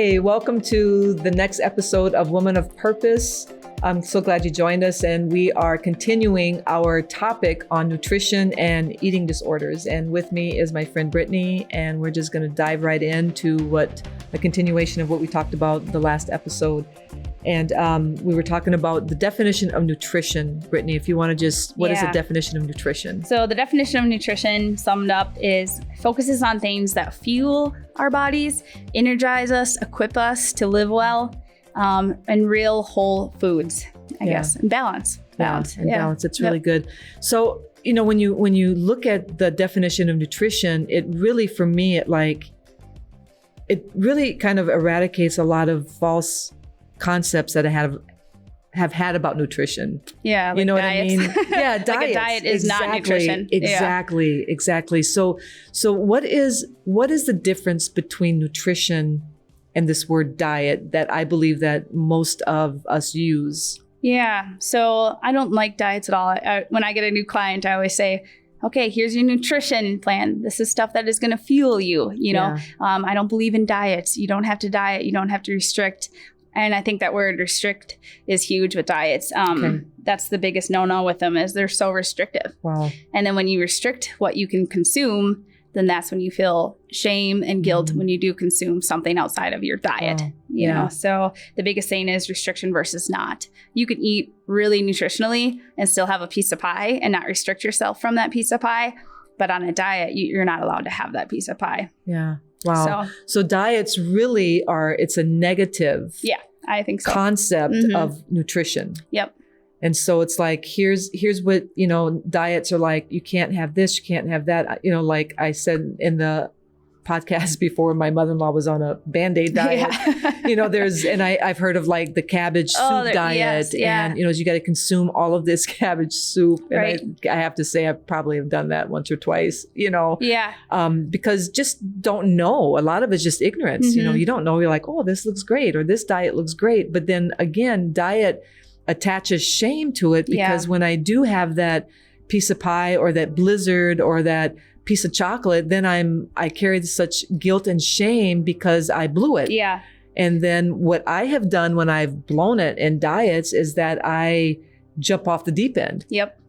Hey, welcome to the next episode of Woman of Purpose. I'm so glad you joined us, and we are continuing our topic on nutrition and eating disorders. And with me is my friend Brittany, and we're just going to dive right into a continuation of what we talked about the last episode. And we were talking about the definition of nutrition. Brittany, if you want to what is the definition of nutrition? So the definition of nutrition summed up is focuses on things that fuel our bodies, energize us, equip us to live well, and real whole foods, I guess, and balance. Balance. It's really good. So, when you look at the definition of nutrition, it really, for me, it really kind of eradicates a lot of false concepts that I have had about nutrition. Yeah, you know diets. what I mean? Yeah, diets. Like a diet is not nutrition. Exactly. So what is the difference between nutrition and this word diet that I believe that most of us use? Yeah. So I don't like diets at all. When I get a new client, I always say, okay, here's your nutrition plan. This is stuff that is going to fuel you. I don't believe in diets. You don't have to diet. You don't have to restrict. And I think that word restrict is huge with diets. That's the biggest no-no with them, is they're so restrictive. Wow. And then when you restrict what you can consume, then that's when you feel shame and guilt when you do consume something outside of your diet. Wow. You know, so the biggest thing is restriction versus not. You can eat really nutritionally and still have a piece of pie and not restrict yourself from that piece of pie. But on a diet, you're not allowed to have that piece of pie. Yeah. Wow. So diets really it's a negative I think so. concept of nutrition. Yep. And so it's like, here's what, diets are like. You can't have this, you can't have that. Like I said in the podcast before, my mother-in-law was on a Band-Aid diet. I've heard of like the cabbage soup diet. And, you got to consume all of this cabbage soup. And right. I have to say, I probably have done that once or twice, because just don't know. A lot of it's just ignorance. You don't know. You're like, oh, this looks great, or this diet looks great. But then again, diet attaches shame to it, because when I do have that piece of pie or that blizzard or that piece of chocolate, then I carry such guilt and shame because I blew it. Yeah. And then what I have done when I've blown it in diets is that I jump off the deep end. Yep.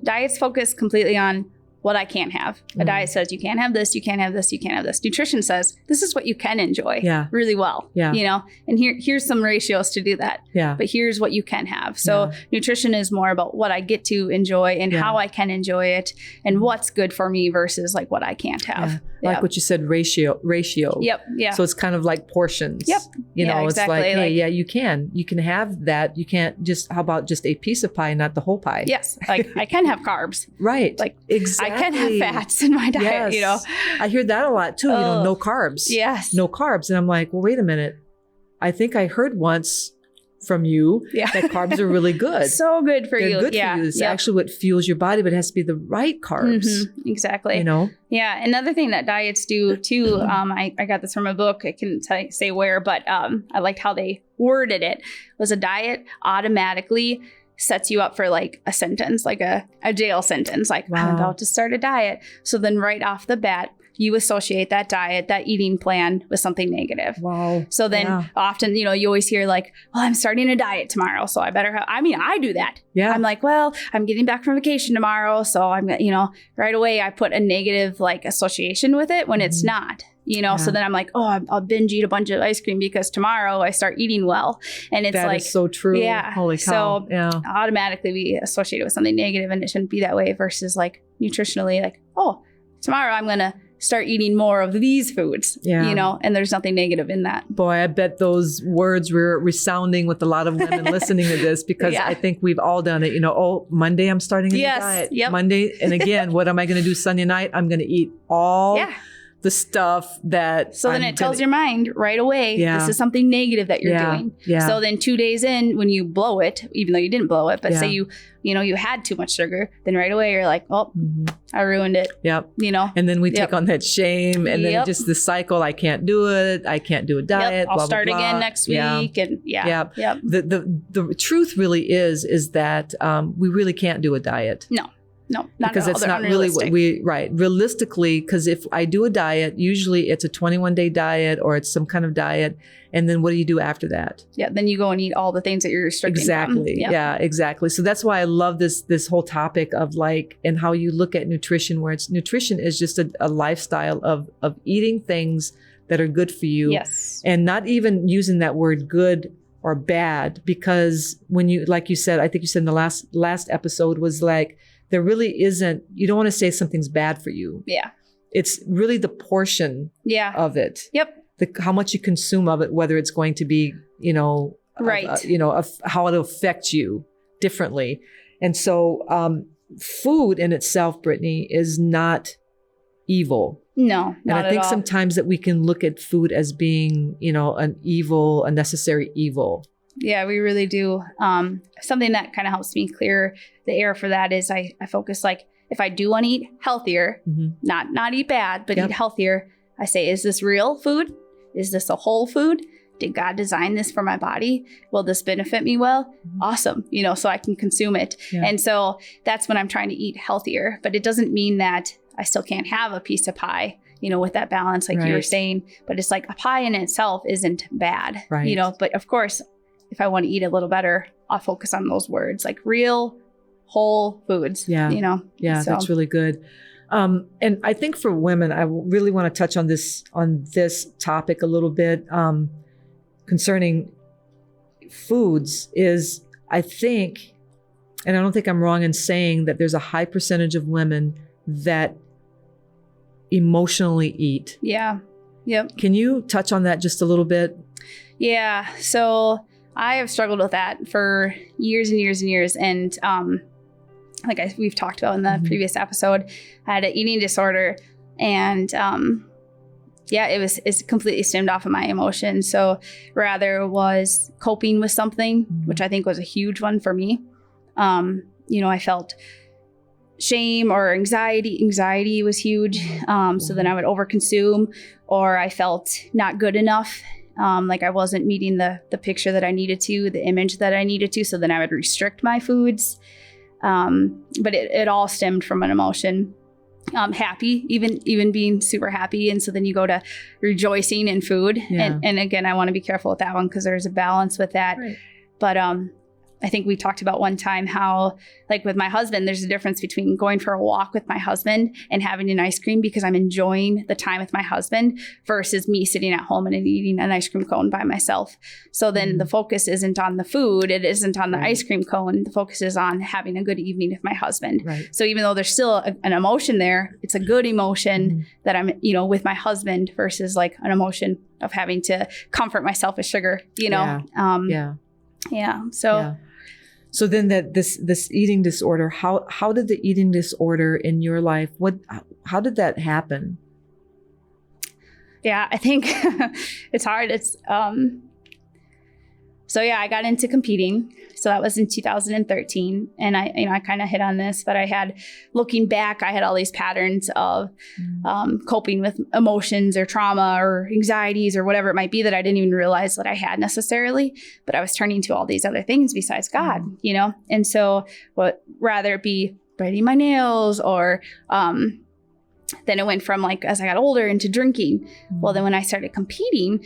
Diets focus completely on what I can't have. A diet says you can't have this, you can't have this, you can't have this. Nutrition says this is what you can enjoy really well. Yeah. And here's some ratios to do that. Yeah. But here's what you can have. So nutrition is more about what I get to enjoy and how I can enjoy it and what's good for me versus like what I can't have. Like what you said, ratio. Yep. Yeah. So it's kind of like portions. Yep. It's exactly. like, hey, you can have that. You can't how about just a piece of pie, not the whole pie? Yes. Like I can have carbs. Right. Like exactly. I can have fats in my diet, Yes. I hear that a lot too, no carbs. Yes. No carbs. And I'm like, well, wait a minute. I think I heard once from you that carbs are really good. So good for you. They're good for you. It's actually what fuels your body, but it has to be the right carbs. Exactly. Yeah. Another thing that diets do too, I got this from a book. I couldn't say where, but I liked how they worded it, was a diet automatically sets you up for like a sentence, like a jail sentence, like I'm about to start a diet. So then right off the bat, you associate that diet, that eating plan with something negative. Wow. So then often, you always hear like, well, I'm starting a diet tomorrow, so I better I do that. Yeah. I'm like, well, I'm getting back from vacation tomorrow. So I'm, right away I put a negative like association with it when it's not. So then I'm like, oh, I'll binge eat a bunch of ice cream because tomorrow I start eating well. And it's that is so true. Yeah. Holy cow. So automatically we associate it with something negative, and it shouldn't be that way, versus like nutritionally, like, oh, tomorrow I'm going to start eating more of these foods, and there's nothing negative in that. Boy, I bet those words were resounding with a lot of women listening to this, because I think we've all done it. Monday I'm starting a new diet. Yep. Monday. And again, what am I going to do Sunday night? I'm going to eat all the stuff that. So then it tells your mind right away, this is something negative that you're doing. Yeah. So then 2 days in, when you blow it, even though you didn't blow it, but say you had too much sugar, then right away you're like, oh, I ruined it. Yep. And then we take on that shame, and then just the cycle. I can't do it. I can't do a diet. I'll blah, start blah, blah. again next week. And The truth really is that we really can't do a diet. No. No, not because at all. it's They're not really what unrealistic. realistically, because if I do a diet, usually it's a 21-day diet or it's some kind of diet. And then what do you do after that? Yeah, then you go and eat all the things that you're restricting Exactly. from. Yep. Yeah, exactly. So that's why I love this whole topic of like, and how you look at nutrition, where nutrition is just a lifestyle of eating things that are good for you. Yes. And not even using that word good or bad, because when you, like you said, I think you said in the last episode, was like, there really isn't, you don't want to say something's bad for you. Yeah. It's really the portion of it. Yep. How much you consume of it, whether it's going to be, right. How it'll affect you differently. And so food in itself, Brittany, is not evil. No, and I think sometimes that we can look at food as being, an evil, a necessary evil. Yeah, we really do. Something that kind of helps me clear the air for that is I focus, like, if I do want to eat healthier, not eat bad, but eat healthier, I say, is this real food? Is this a whole food? Did God design this for my body? Will this benefit me well? Awesome. So I can consume it. Yeah. And so that's when I'm trying to eat healthier, but it doesn't mean that I still can't have a piece of pie, with that balance, like you were saying, but it's like a pie in itself isn't bad, but of course, if I want to eat a little better, I'll focus on those words, like real whole foods. Yeah. Yeah, so. That's really good. And I think for women, I really want to touch on this topic a little bit, concerning foods is, I think, and I don't think I'm wrong in saying that there's a high percentage of women that emotionally eat. Yeah. Yep. Can you touch on that just a little bit? Yeah. So I have struggled with that for years and years and years. And like we've talked about in the previous episode, I had an eating disorder, and it's completely stemmed off of my emotions. So rather was coping with something, which I think was a huge one for me. I felt shame or anxiety. Anxiety was huge. So then I would overconsume, or I felt not good enough. Like I wasn't meeting the picture that I needed to, the image that I needed to. So then I would restrict my foods. But it all stemmed from an emotion. Happy, even being super happy. And so then you go to rejoicing in food. Yeah. And again, I want to be careful with that one, because there's a balance with that. Right. But I think we talked about one time how, like with my husband, there's a difference between going for a walk with my husband and having an ice cream because I'm enjoying the time with my husband, versus me sitting at home and eating an ice cream cone by myself. So then the focus isn't on the food. It isn't on the ice cream cone. The focus is on having a good evening with my husband. Right. So even though there's still an emotion there, it's a good emotion that I'm, with my husband, versus like an emotion of having to comfort myself with sugar, Yeah. So then this eating disorder, how did the eating disorder in your life, how did that happen? Yeah, I think it's hard. It's I got into competing. So that was in 2013. And I kind of hit on this, but looking back, I had all these patterns of coping with emotions or trauma or anxieties or whatever it might be that I didn't even realize that I had necessarily, but I was turning to all these other things besides God, And so rather it be biting my nails, or then it went from, like, as I got older, into drinking. Well, then when I started competing,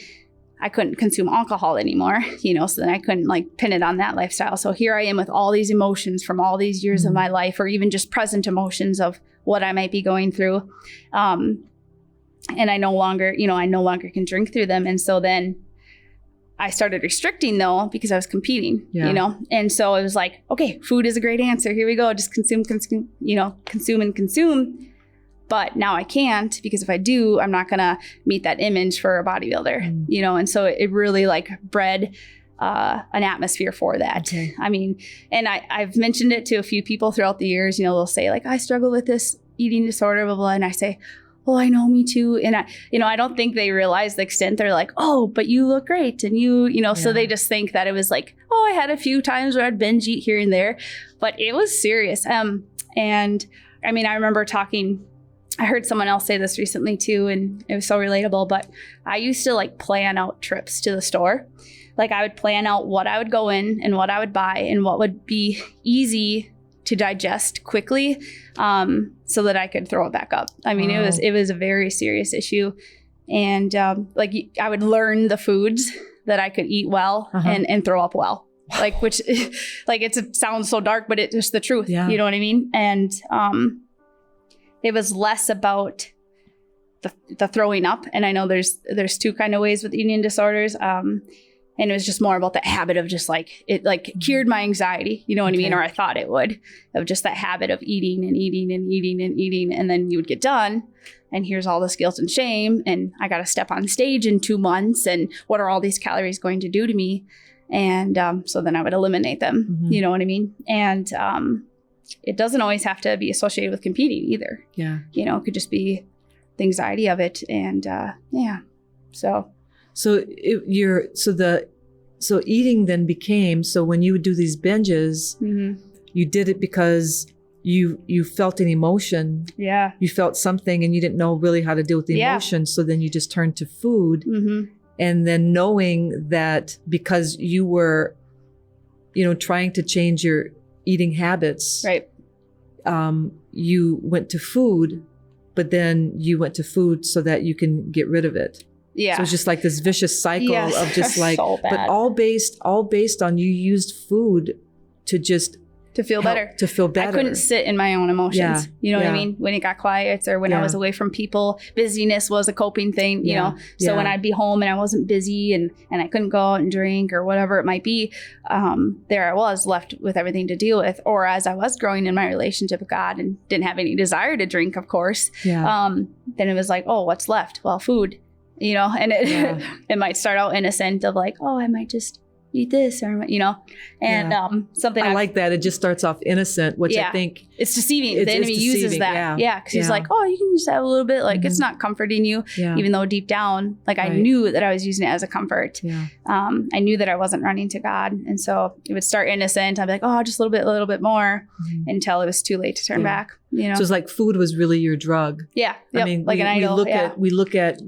I couldn't consume alcohol anymore, so then I couldn't pin it on that lifestyle. So here I am with all these emotions from all these years of my life, or even just present emotions of what I might be going through. And I no longer can drink through them. And so then I started restricting, though, because I was competing, and so it was like, okay, food is a great answer. Here we go. Just consume, consume and consume. But now I can't, because if I do, I'm not going to meet that image for a bodybuilder, and so it really bred an atmosphere for that. Okay. I mean, and I've mentioned it to a few people throughout the years. They'll say, like, I struggle with this eating disorder, blah, blah, and I say, oh, I know, me too. And I don't think they realize the extent. They're like, oh, but you look great. And so they just think that it was like, oh, I had a few times where I'd binge eat here and there, but it was serious. And I mean, I remember I heard someone else say this recently too, and it was so relatable, but I used to plan out trips to the store. Like, I would plan out what I would go in and what I would buy and what would be easy to digest quickly, so that I could throw it back up. I mean, it was a very serious issue. And like I would learn the foods that I could eat well and throw up well. Like, which, like, it sounds so dark, but it's just the truth. Yeah. You know what I mean? And it was less about the throwing up. And I know there's two kind of ways with eating disorders. And it was just more about the habit of just like, it like cured my anxiety, you know what I mean? Or I thought it would, of just that habit of eating and eating and eating and eating. And then you would get done and here's all this guilt and shame. And I got to step on stage in 2 months. And what are all these calories going to do to me? And so then I would eliminate them, you know what I mean? And it doesn't always have to be associated with competing either. Yeah. You know, it could just be the anxiety of it. And So eating then became, so when you would do these binges, you did it because you felt an emotion. Yeah. You felt something and you didn't know really how to deal with the emotion. So then you just turned to food. And then knowing that because you were, you know, trying to change your eating habits, right? You went to food, but then you went to food so that you can get rid of it. Yeah. So it's just like this vicious cycle of just like, so but all based on you used food to just to feel better. To feel better. I couldn't sit in my own emotions. Yeah. You know what I mean? When it got quiet or when I was away from people, busyness was a coping thing, you know? So when I'd be home and I wasn't busy and I couldn't go out and drink or whatever it might be, there I was left with everything to deal with. Or as I was growing in my relationship with God and didn't have any desire to drink, of course, then it was like, oh, what's left? Well, food, you know? And it might start out innocent of like, oh, I might just eat this or, you know, and something I like that. It just starts off innocent, which I think it's deceiving. The enemy uses that. Yeah. Cause he's like, oh, you can just have a little bit, like it's not comforting you, even though deep down, like I knew that I was using it as a comfort. I knew that I wasn't running to God. And so it would start innocent. I'd be like, oh, just a little bit more until it was too late to turn back. You know? So it's like food was really your drug. Yeah. I mean, like an idol. We look at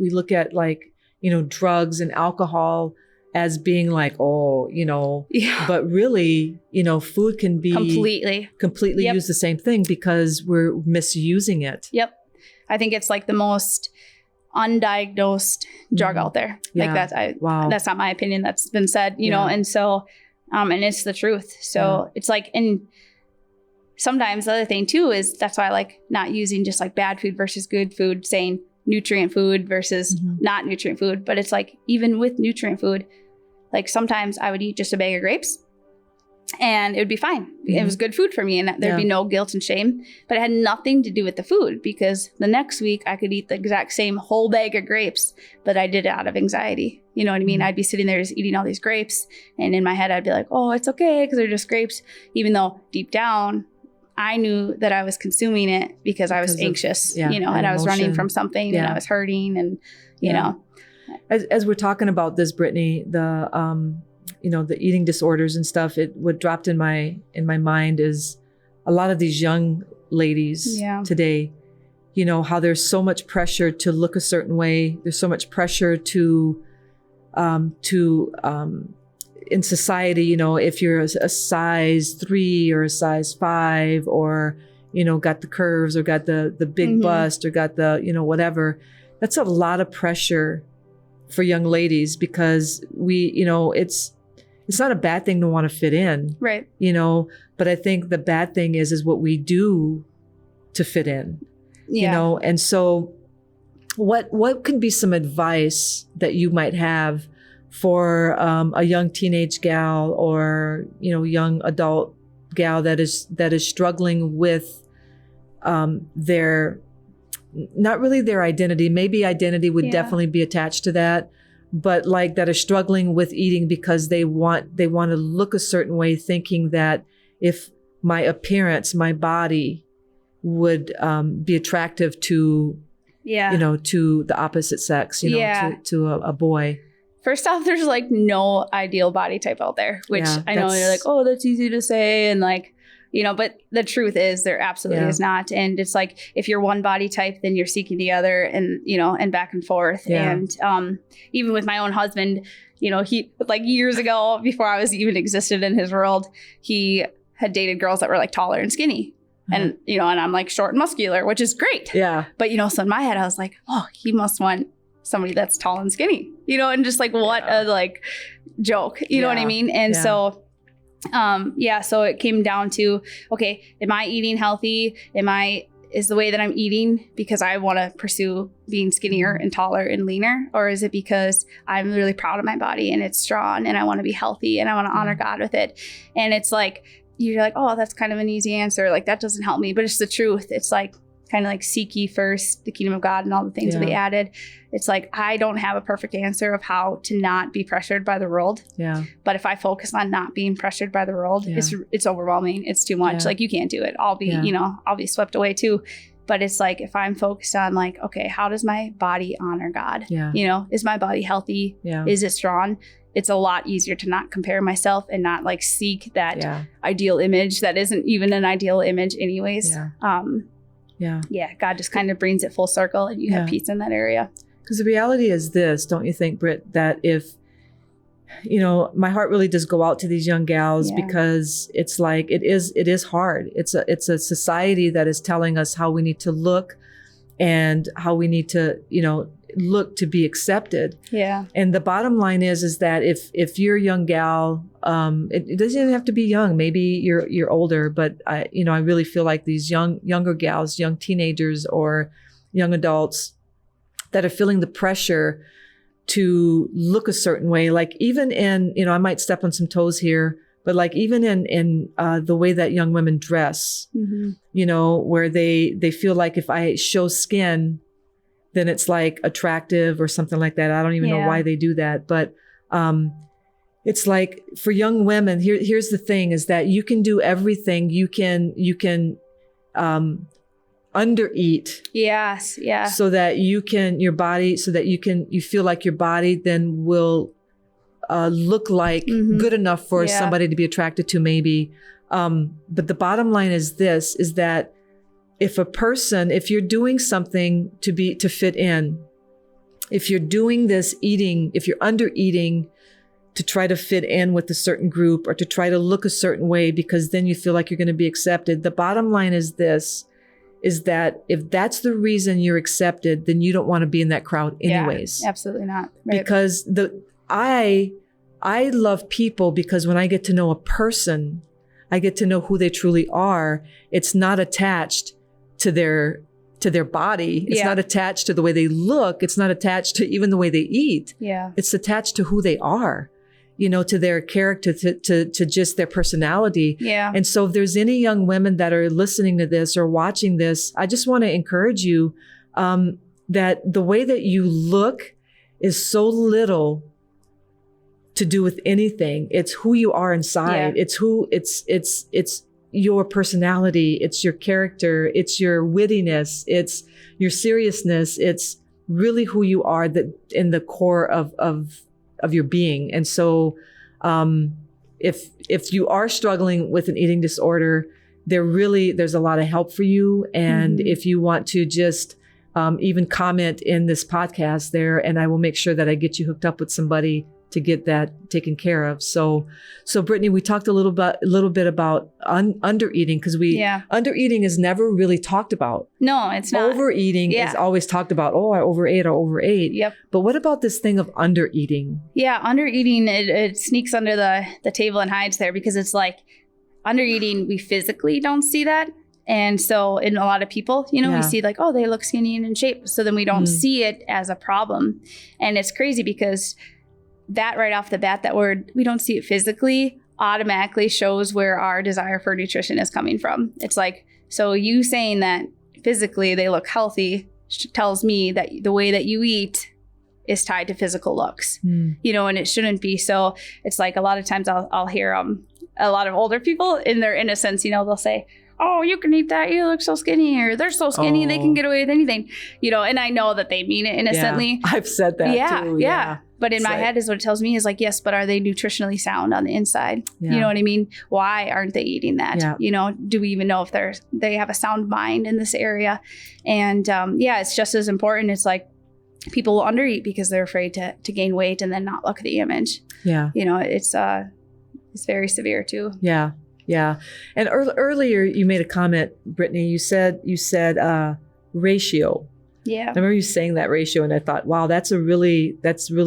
like, you know, drugs and alcohol as being like, oh, you know, but really, you know, food can be completely use the same thing because we're misusing it. Yep. I think it's like the most undiagnosed drug out there. Like that's not my opinion. That's been said, you know, and so, and it's the truth. So it's like, and sometimes the other thing too, is that's why I like not using just like bad food versus good food, saying nutrient food versus not nutrient food. But it's like, even with nutrient food, like sometimes I would eat just a bag of grapes and it would be fine. It was good food for me and there'd be no guilt and shame, but it had nothing to do with the food because the next week I could eat the exact same whole bag of grapes, but I did it out of anxiety. You know what I mean? I'd be sitting there just eating all these grapes and in my head, I'd be like, oh, it's okay because they're just grapes. Even though deep down, I knew that I was consuming it because I was anxious, you know, and I was running from something and I was hurting and, you know. As we're talking about this, Brittany, the you know, the eating disorders and stuff, what dropped in my mind is a lot of these young ladies today, you know, how there's so much pressure to look a certain way. There's so much pressure to in society, you know, if you're a size 3 or a size 5 or, you know, got the curves or got the big bust or got the, you know, whatever, that's a lot of pressure for young ladies because we, you know, it's not a bad thing to want to fit in. Right. You know, but I think the bad thing is what we do to fit in, you know? And so what could be some advice that you might have for a young teenage gal or, you know, young adult gal that is struggling with their, not really their identity. Maybe identity would definitely be attached to that, but like that are struggling with eating because they want to look a certain way, thinking that if my appearance, my body would be attractive to, you know, to the opposite sex, you know, to a boy. First off, there's like no ideal body type out there, which I know you're like, oh, that's easy to say. And like, you know, but the truth is there absolutely is not. And it's like, if you're one body type, then you're seeking the other and, you know, and back and forth. And even with my own husband, you know, he like years ago, before I was even existed in his world, he had dated girls that were like taller and skinny. And, you know, and I'm like short and muscular, which is great. Yeah. But, you know, so in my head, I was like, oh, he must want somebody that's tall and skinny, you know, and just like, what a like joke, you know what I mean? And so, so it came down to, okay, am I eating healthy? Is the way that I'm eating because I want to pursue being skinnier and taller and leaner? Or is it because I'm really proud of my body and it's strong and I want to be healthy and I want to honor God with it? And it's like, you're like, oh, that's kind of an easy answer. Like, that doesn't help me, but it's the truth. It's like, kind of like seek ye first the kingdom of God and all the things that we added. It's like, I don't have a perfect answer of how to not be pressured by the world. Yeah. But if I focus on not being pressured by the world, it's overwhelming. It's too much. Like, you can't do it. I'll be swept away too. But it's like, if I'm focused on like, okay, how does my body honor God? Yeah. You know, is my body healthy? Yeah. Is it strong? It's a lot easier to not compare myself and not like seek that ideal image that isn't even an ideal image anyways. Yeah. God just kind of brings it full circle and you have peace in that area. Because the reality is this, don't you think, Britt, that if, you know, my heart really does go out to these young gals because it's like, it is hard. It's a society that is telling us how we need to look and how we need to, you know, look to be accepted. Yeah. And the bottom line is that if you're a young gal, it doesn't even have to be young. Maybe you're older, but I really feel like these younger gals, young teenagers or young adults that are feeling the pressure to look a certain way, like even in, you know, I might step on some toes here, but like even in the way that young women dress, you know, where they feel like if I show skin, then it's like attractive or something like that. I don't even know why they do that. But it's like for young women, here's the thing is that you can do everything. You can undereat. Yes. Yeah. So that you feel like your body then will look like good enough for somebody to be attracted to maybe. But the bottom line is this, is that if you're doing something to fit in, if you're doing this eating, if you're under eating to try to fit in with a certain group or to try to look a certain way, because then you feel like you're going to be accepted. The bottom line is this, is that if that's the reason you're accepted, then you don't want to be in that crowd anyways. Yeah, absolutely not. Right. Because I love people because when I get to know a person, I get to know who they truly are. It's not attached to their body. It's not attached to the way they look. It's not attached to even the way they eat. Yeah. It's attached to who they are, you know, to their character, to just their personality. Yeah. And so if there's any young women that are listening to this or watching this, I just want to encourage you that the way that you look is so little to do with anything. It's who you are inside. Yeah. It's your personality. It's your character. It's your wittiness. It's your seriousness. It's really who you are in the core of your being. And so, if you are struggling with an eating disorder, there's a lot of help for you. And if you want to just, even comment in this podcast there, and I will make sure that I get you hooked up with somebody to get that taken care of. So Brittany, we talked a little bit about undereating, because undereating is never really talked about. No, it's not. Overeating is always talked about. Oh, I overate. Yep. But what about this thing of undereating? Yeah, undereating, it sneaks under the table and hides there, because it's like undereating, we physically don't see that. And so in a lot of people, you know, we see like, oh, they look skinny and in shape. So then we don't see it as a problem. And it's crazy because that right off the bat, that word, we don't see it physically, automatically shows where our desire for nutrition is coming from. It's like, so you saying that physically they look healthy tells me that the way that you eat is tied to physical looks, you know, and it shouldn't be. So it's like a lot of times I'll hear a lot of older people in their innocence, you know, they'll say, oh, you can eat that, you look so skinny, or they're so skinny, they can get away with anything, you know, and I know that they mean it innocently. Yeah, I've said that too. Yeah. But in my head is what it tells me is like, yes, but are they nutritionally sound on the inside? Yeah. You know what I mean? Why aren't they eating that? Yeah. You know, do we even know if they have a sound mind in this area? And it's just as important. It's like people will undereat because they're afraid to gain weight and then not look at the image. Yeah. You know, it's very severe too. Yeah. Yeah. And earlier you made a comment, Brittany, you said ratio. Yeah. I remember you saying that ratio and I thought, wow, that's really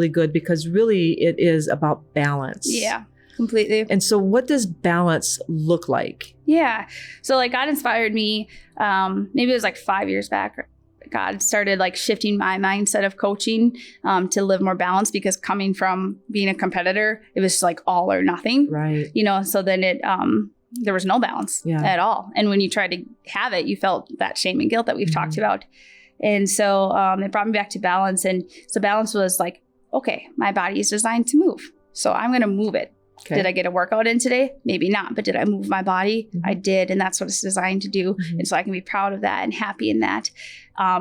good because really it is about balance. Yeah, completely. And so what does balance look like? Yeah. So like God inspired me, maybe it was like 5 years back. God started like shifting my mindset of coaching to live more balanced, because coming from being a competitor, it was like all or nothing. Right. So then there was no balance at all. And when you tried to have it, you felt that shame and guilt that we've talked about. And so it brought me back to balance. And so balance was like, okay, my body is designed to move, so I'm going to move it. Okay. Did I get a workout in today? Maybe not, but did I move my body? I did. And that's what it's designed to do. And so I can be proud of that and happy in that.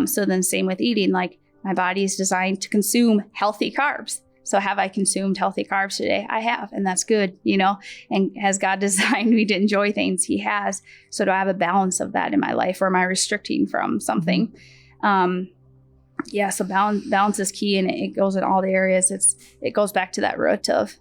So then same with eating, like my body is designed to consume healthy carbs. So have I consumed healthy carbs today? I have, and that's good, and has God designed me to enjoy things? He has. So do I have a balance of that in my life, or am I restricting from something? So balance is key, and it goes in all the areas. It goes back to that root of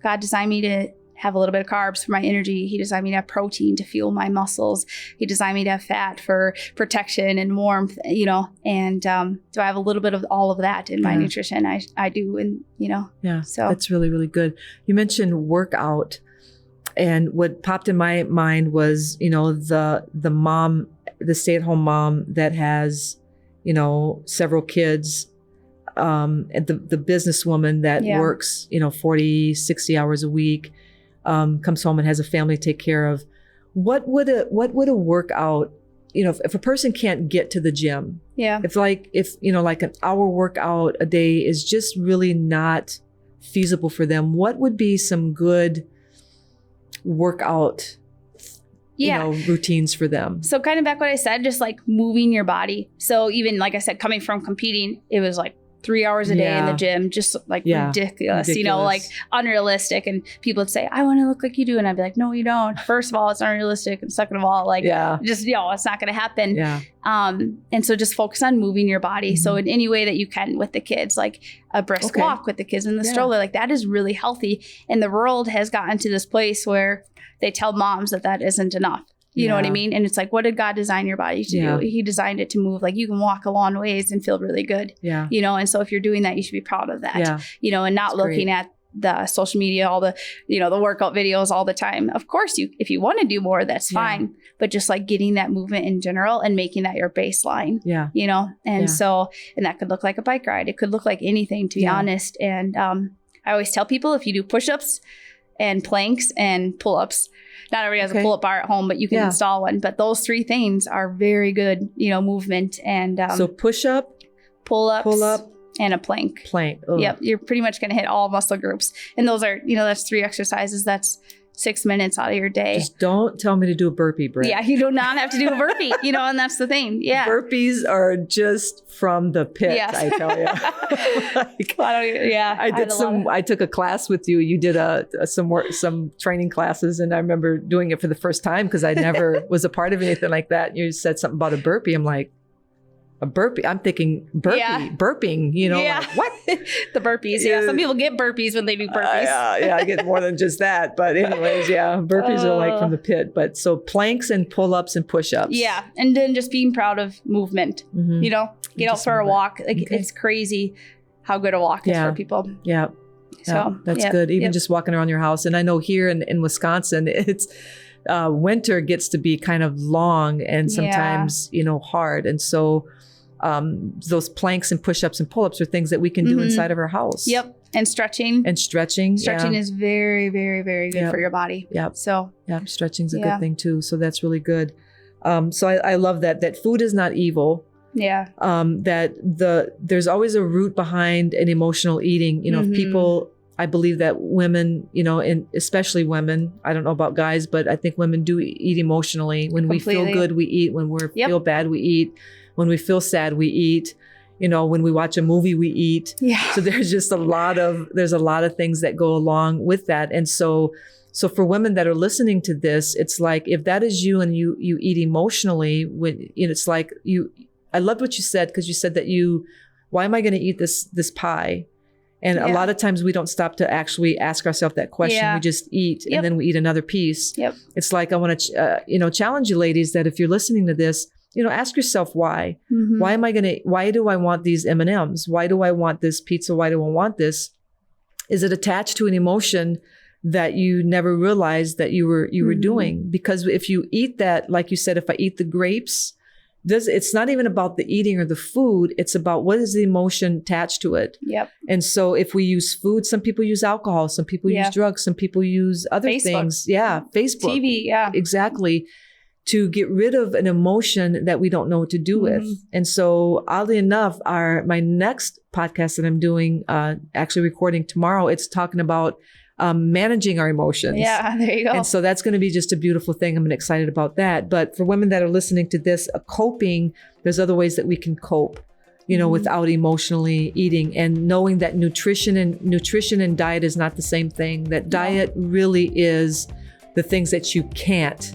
God designed me to have a little bit of carbs for my energy. He designed me to have protein to fuel my muscles. He designed me to have fat for protection and warmth, and do I have a little bit of all of that in my nutrition? I do. And, so that's really, really good. You mentioned workout, and what popped in my mind was, the mom, the stay-at-home mom that has, several kids, and the businesswoman that works, 40, 60 hours a week, comes home and has a family to take care of. What would a workout, if a person can't get to the gym, if like an hour workout a day is just really not feasible for them, what would be some good workout routines for them? So kind of back what I said, just like moving your body. So even like I said, coming from competing, it was like 3 hours a day in the gym, just like ridiculous, like unrealistic. And people would say, I want to look like you do. And I'd be like, no, you don't. First of all, it's unrealistic. And second of all, just, it's not going to happen. Yeah. And so just focus on moving your body. So in any way that you can with the kids, like a brisk walk with the kids in the stroller, like that is really healthy. And the world has gotten to this place where they tell moms that isn't enough. You know what I mean? And it's like, what did God design your body to do? He designed it to move. Like you can walk a long ways and feel really good. Yeah. And so if you're doing that, you should be proud of that. Yeah. And not looking at the social media, all the, the workout videos all the time. Of course, if you want to do more, that's fine. But just like getting that movement in general and making that your baseline. Yeah. And so, and that could look like a bike ride. It could look like anything, to be honest. And I always tell people, if you do push-ups and planks and pull-ups, not everybody has a pull-up bar at home, but you can install one. But those three things are very good, movement. And so push-up, pull-up, and a plank. Ugh. Yep. You're pretty much going to hit all muscle groups. And those are, that's 3 exercises. That's 6 minutes out of your day. Just don't tell me to do a burpee, Britt. Yeah, you do not have to do a burpee, and that's the thing. Yeah. Burpees are just from the pit, I tell you. I took a class with you. You did some training classes, and I remember doing it for the first time because I never was a part of anything like that. You said something about a burpee. I'm like, a burpee. I'm thinking burping, like, what? The burpees. Yeah. Some people get burpees when they do burpees. I get more than just that. But anyways, burpees are like from the pit. But so planks and pull-ups and push-ups. Yeah. And then just being proud of movement, get out for a walk. Like it's crazy how good a walk is for people. Yeah. So that's good. Even just walking around your house. And I know here in Wisconsin, it's winter gets to be kind of long and sometimes, hard. And so those planks and push-ups and pull-ups are things that we can do inside of our house. Yep. And stretching. Stretching is very, very, very good for your body. Yep. So stretching's a good thing too. So that's really good. So I love that food is not evil. Yeah. That there's always a root behind an emotional eating. If people, I believe that women, and especially women, I don't know about guys, but I think women do eat emotionally. When we feel good, we eat. When we feel bad, we eat. When we feel sad, we eat. When we watch a movie, we eat. Yeah. So there's just a lot of things that go along with that. And so for women that are listening to this, it's like, if that is you and you eat emotionally, it's like I loved what you said, because you said that why am I going to eat this pie? And a lot of times we don't stop to actually ask ourselves that question. Yeah. We just eat and then we eat another piece. Yep. It's like, I want to, challenge you ladies that if you're listening to this, ask yourself why. Mhm. Why do I want these M&Ms? Why do I want this pizza? Why do I want this? Is it attached to an emotion that you never realized that you were doing? Because if you eat that, like you said, if I eat the grapes, it's not even about the eating or the food. It's about what is the emotion attached to it. Yep. And so if we use food, some people use alcohol, some people use drugs, some people use other things. Yeah. Facebook. TV. Yeah. Exactly. To get rid of an emotion that we don't know what to do with. And so oddly enough, my next podcast that I'm doing, actually recording tomorrow, it's talking about managing our emotions. Yeah, there you go. And so that's going to be just a beautiful thing. I'm excited about that. But for women that are listening to this, coping, there's other ways that we can cope, without emotionally eating, and knowing that nutrition and diet is not the same thing. That diet really is the things that you can't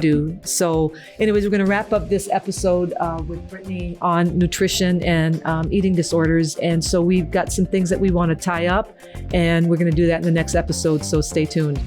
do. So anyways, we're going to wrap up this episode with Brittany on nutrition and eating disorders. And so we've got some things that we want to tie up, and we're going to do that in the next episode. So stay tuned.